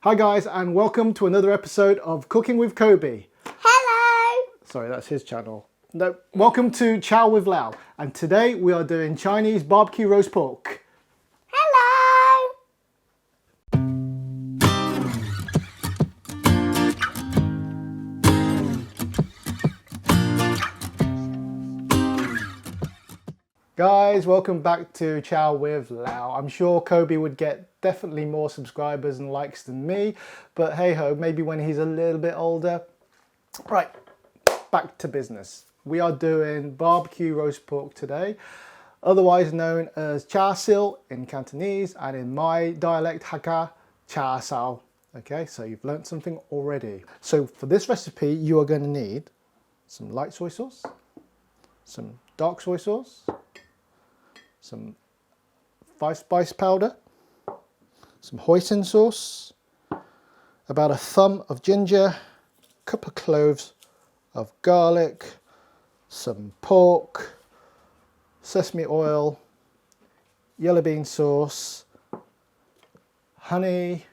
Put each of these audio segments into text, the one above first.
Hi guys, and welcome to another episode of Cooking with Kobe. Hello! Sorry, that's his channel. No, welcome to Chow with Lao, and today we are doing Chinese barbecue roast pork. Hello! Guys, welcome back to Chow with Lao. I'm sure Kobe would get definitely more subscribers and likes than me, but hey ho, maybe when he's a little bit older. Right, back to business. We are doing barbecue roast pork today, otherwise known as Char Siu in Cantonese, and in my dialect Hakka, Char Siu. Okay, so you've learnt something already. So for this recipe, you are going to need some light soy sauce, some dark soy sauce, some 5-spice powder, some hoisin sauce, about a thumb of ginger, cup of cloves of garlic, some pork, sesame oil, yellow bean sauce, honey,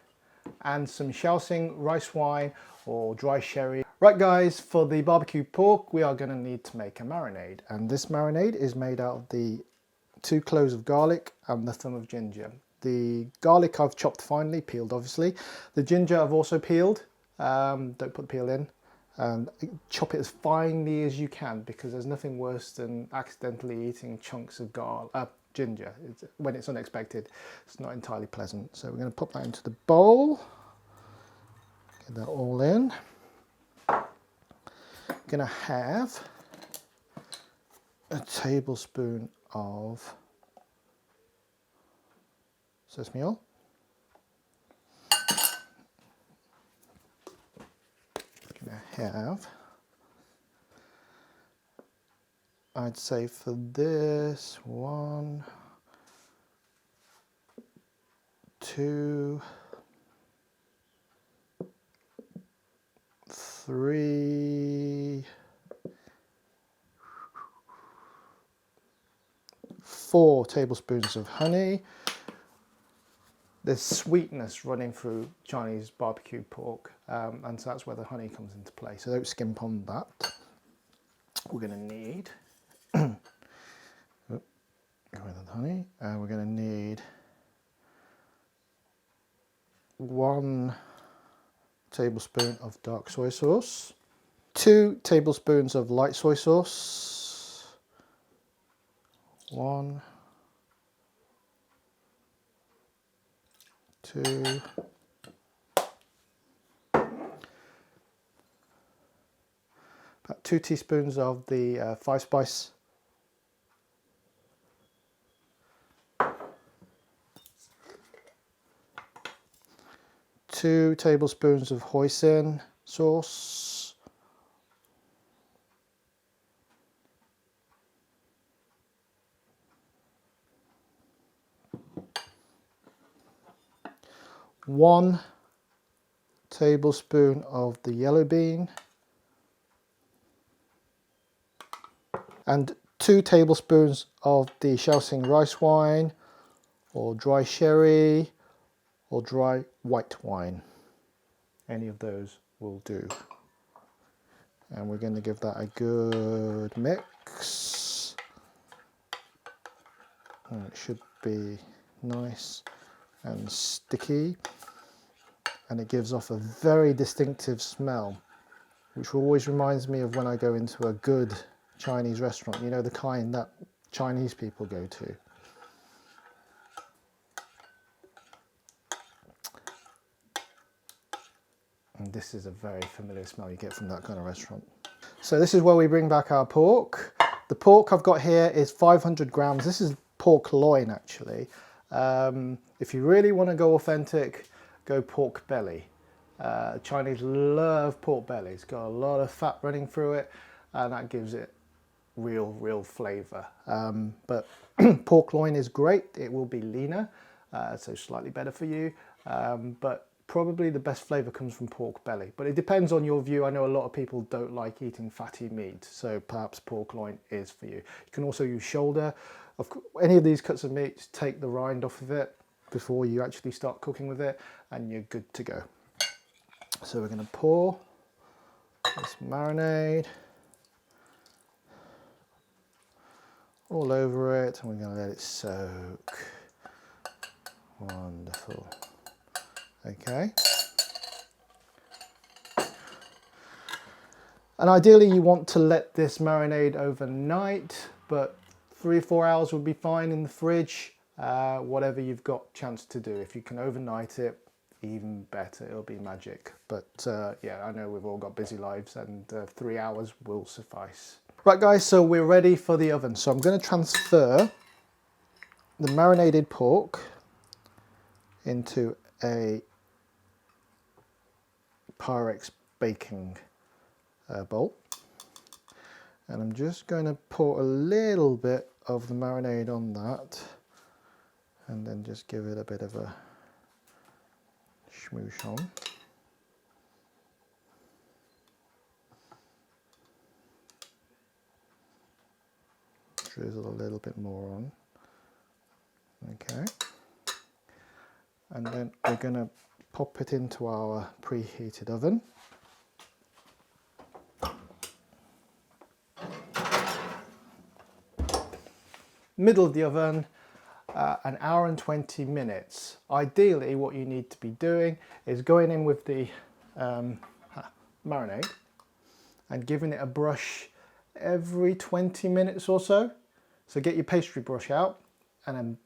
and some Xiaoxing rice wine or dry sherry. Right guys, for the barbecue pork we are going to need to make a marinade, and this marinade is made out of the 2 cloves of garlic and the thumb of ginger. The garlic I've chopped finely, peeled obviously. The ginger I've also peeled, don't put the peel in. And chop it as finely as you can, because there's nothing worse than accidentally eating chunks of ginger. When it's unexpected, it's not entirely pleasant. So we're going to pop that into the bowl. Get that all in. Going to have a tablespoon of sesame oil. Going to have, I'd say for this, 1, 2, 3, 4 tablespoons of honey. There's sweetness running through Chinese barbecue pork, and so that's where the honey comes into play, so don't skimp on that. We're going to need, go with the honey, we're going to need 1 tablespoon of dark soy sauce, 2 tablespoons of light soy sauce, 1, 2, about 2 teaspoons of the 5-spice, 2 tablespoons of hoisin sauce, 1 tablespoon of the yellow bean, and 2 tablespoons of the Xiaoxing rice wine or dry sherry or dry white wine. Any of those will do. And we're going to give that a good mix. And it should be nice and sticky, and it gives off a very distinctive smell, which always reminds me of when I go into a good Chinese restaurant, you know, the kind that Chinese people go to. And this is a very familiar smell you get from that kind of restaurant. So this is where we bring back our pork. The pork I've got here is 500 grams. This is pork loin actually. If you really want to go authentic, go pork belly. Chinese love pork belly. It's got a lot of fat running through it, and that gives it real flavour. But pork loin is great. It will be leaner, so slightly better for you. But probably the best flavour comes from pork belly. But it depends on your view. I know a lot of people don't like eating fatty meat, so perhaps pork loin is for you. You can also use shoulder. Any of these cuts of meat, just take the rind off of it before you actually start cooking with it, and you're good to go. So we're going to pour this marinade all over it, and we're going to let it soak. Wonderful. Okay. And ideally you want to let this marinade overnight, but 3 or 4 hours would be fine in the fridge. Whatever you've got chance to do. If you can overnight it, even better, it'll be magic. But yeah, I know we've all got busy lives, and 3 hours will suffice. Right guys, so we're ready for the oven. So I'm going to transfer the marinated pork into a Pyrex baking bowl, and I'm just going to pour a little bit of the marinade on that, and then just give it a bit of a smoosh on. Drizzle a little bit more on. Okay, and then we're going to pop it into our preheated oven. Middle of the oven, 1 hour and 20 minutes. Ideally, what you need to be doing is going in with the marinade and giving it a brush every 20 minutes or so. So get your pastry brush out and then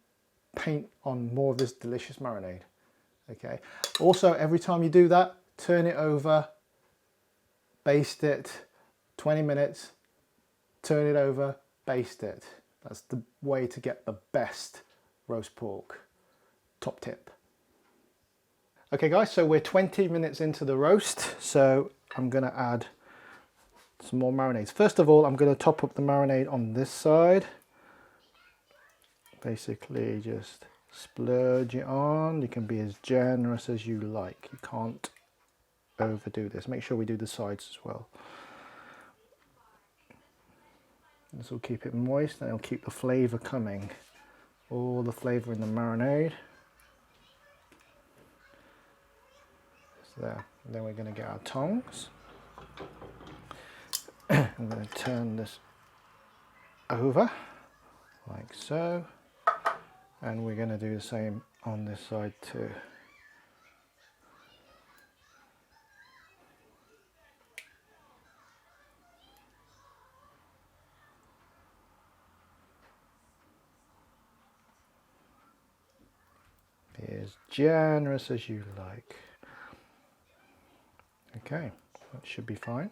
paint on more of this delicious marinade. Okay. Also, every time you do that, turn it over, baste it, 20 minutes, turn it over, baste it. That's the way to get the best roast pork. Top tip. Okay guys, so we're 20 minutes into the roast, so I'm going to add some more marinades. First of all, I'm going to top up the marinade on this side. Basically just splurge it on. You can be as generous as you like. You can't overdo this. Make sure we do the sides as well. This will keep it moist and it'll keep the flavour coming. All the flavour in the marinade. So there. And then we're going to get our tongs. I'm going to turn this over like so. And we're going to do the same on this side too. Be as generous as you like. Okay, that should be fine.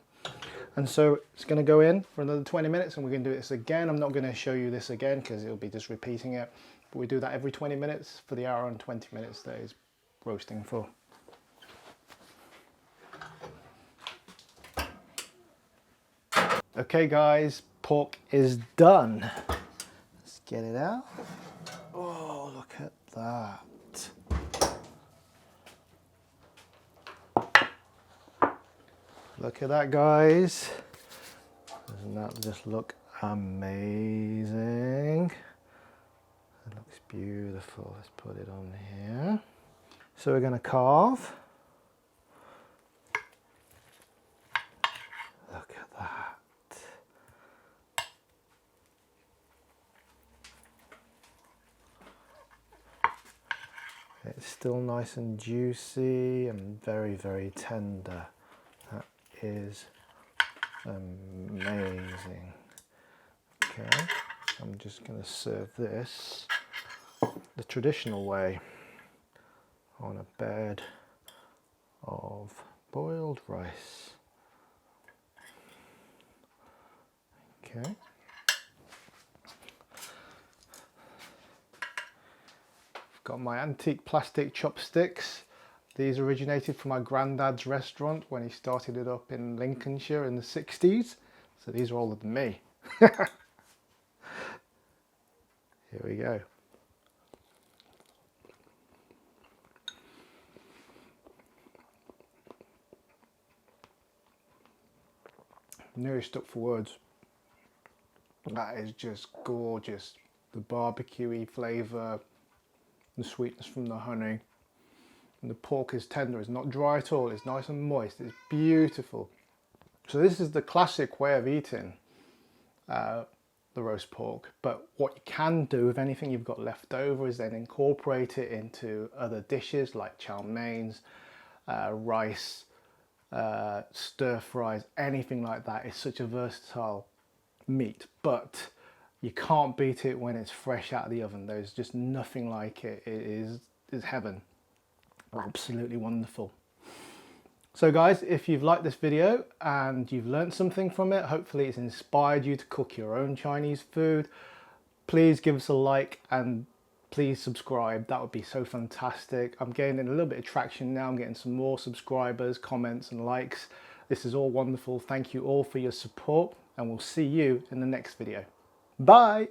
And so it's going to go in for another 20 minutes and we're going to do this again. I'm not going to show you this again because it'll be just repeating it. But we do that every 20 minutes for the hour and 20 minutes that is roasting for. Okay guys, pork is done. Let's get it out. Oh, look at that. Look at that guys. Doesn't that just look amazing? It looks beautiful. Let's put it on here. So we're going to carve. Look at that. It's still nice and juicy and very, very tender. That is amazing. Okay, I'm just going to serve this the traditional way on a bed of boiled rice. Okay. I've got my antique plastic chopsticks. These originated from my granddad's restaurant when he started it up in Lincolnshire in the 60s. So these are older than me. Here we go. Nearly stuck for words. That is just gorgeous. The barbecue-y flavour, the sweetness from the honey. And the pork is tender, it's not dry at all, it's nice and moist, it's beautiful. So this is the classic way of eating the roast pork. But what you can do with anything you've got left over is then incorporate it into other dishes like chow meins, rice, stir fries, anything like that. It's such a versatile meat, but you can't beat it when it's fresh out of the oven. There's just nothing like it. It is heaven. Absolutely wonderful. So guys, if you've liked this video and you've learned something from it, hopefully it's inspired you to cook your own Chinese food, please give us a like and please subscribe. That would be so fantastic. I'm getting a little bit of traction now. I'm getting some more subscribers, comments and likes. This is all wonderful. Thank you all for your support and we'll see you in the next video. Bye.